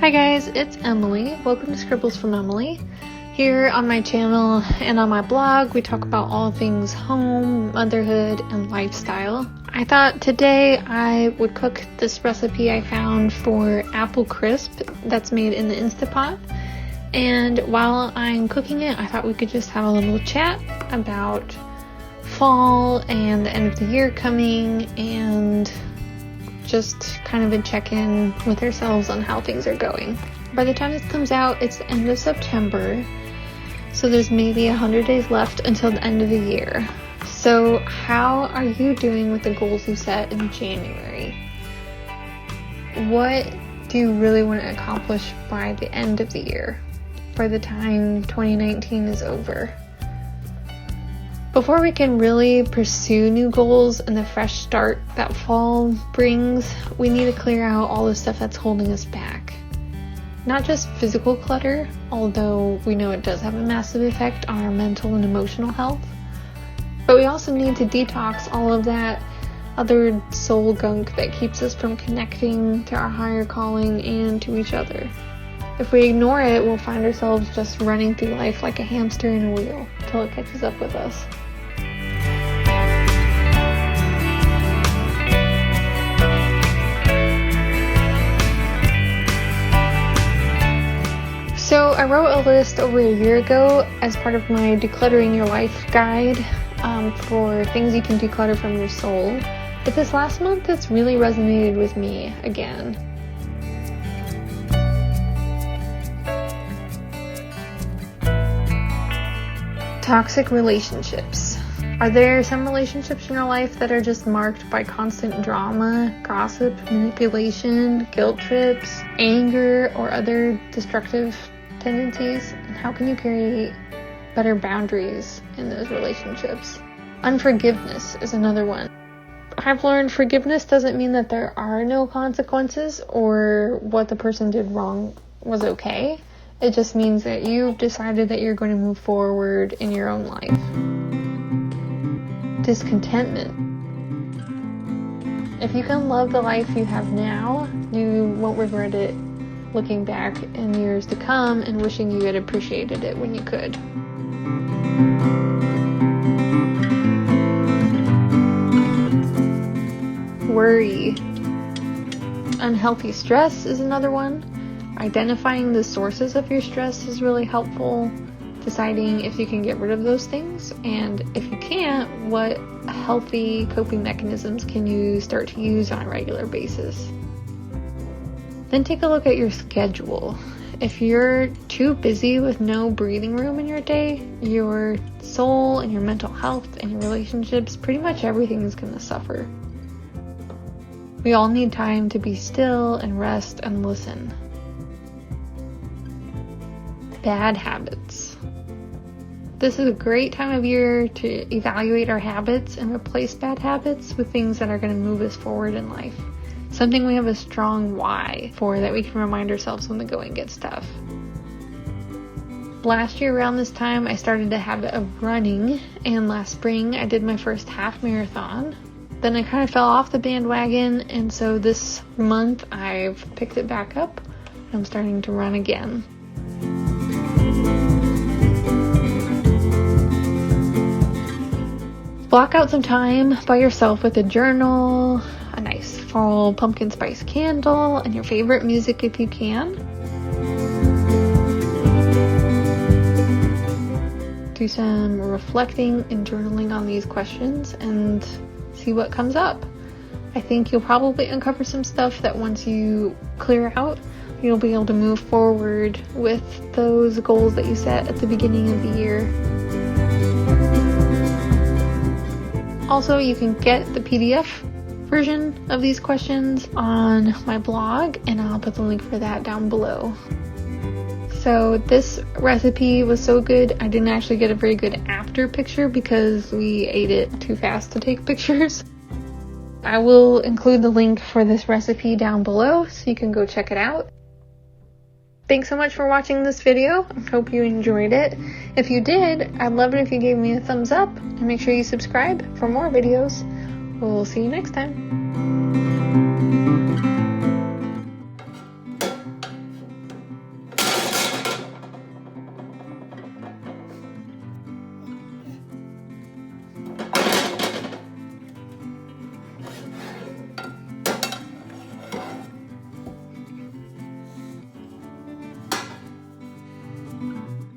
Hi guys, it's Emily. Welcome to Scribbles from Emily. Here on my channel and on my blog, we talk about all things home, motherhood, and lifestyle. I thought today I would cook this recipe I found for apple crisp that's made in the Instapot. And while I'm cooking it, I thought we could just have a little chat about fall and the end of the year coming, and just kind of a check-in with ourselves on how things are going. By the time this comes out, it's the end of September, so there's maybe 100 days left until the end of the year. So how are you doing with the goals you set in January? What do you really want to accomplish by the end of the year, by the time 2019 is over? Before we can really pursue new goals and the fresh start that fall brings, we need to clear out all the stuff that's holding us back. Not just physical clutter, although we know it does have a massive effect on our mental and emotional health, but we also need to detox all of that other soul gunk that keeps us from connecting to our higher calling and to each other. If we ignore it, we'll find ourselves just running through life like a hamster in a wheel till it catches up with us. So I wrote a list over a year ago as part of my Decluttering Your Life guide for things you can declutter from your soul. But this last month, it's really resonated with me again. Toxic relationships. Are there some relationships in your life that are just marked by constant drama, gossip, manipulation, guilt trips, anger, or other destructive tendencies? And how can you create better boundaries in those relationships? Unforgiveness is another one. I've learned forgiveness doesn't mean that there are no consequences or what the person did wrong was okay. It just means that you've decided that you're going to move forward in your own life. Discontentment. If you can love the life you have now, you won't regret it looking back in years to come and wishing you had appreciated it when you could. Worry. Unhealthy stress is another one. Identifying the sources of your stress is really helpful. Deciding if you can get rid of those things, and if you can't, what healthy coping mechanisms can you start to use on a regular basis. Then take a look at your schedule. If you're too busy with no breathing room in your day, your soul and your mental health and your relationships, pretty much everything is going to suffer. We all need time to be still and rest and listen. Bad habits. This is a great time of year to evaluate our habits and replace bad habits with things that are going to move us forward in life. Something we have a strong why for, that we can remind ourselves when the going gets tough. Last year around this time, I started a habit of running, and last spring I did my first half marathon. Then I kind of fell off the bandwagon, and so this month I've picked it back up. I'm starting to run again. Block out some time by yourself with a journal, a nice fall pumpkin spice candle, and your favorite music if you can. Do some reflecting and journaling on these questions and see what comes up. I think you'll probably uncover some stuff that once you clear out, you'll be able to move forward with those goals that you set at the beginning of the year. Also, you can get the PDF version of these questions on my blog, and I'll put the link for that down below. So this recipe was so good, I didn't actually get a very good after picture because we ate it too fast to take pictures. I will include the link for this recipe down below so you can go check it out. Thanks so much for watching this video. I hope you enjoyed it. If you did, I'd love it if you gave me a thumbs up, and make sure you subscribe for more videos. We'll see you next time.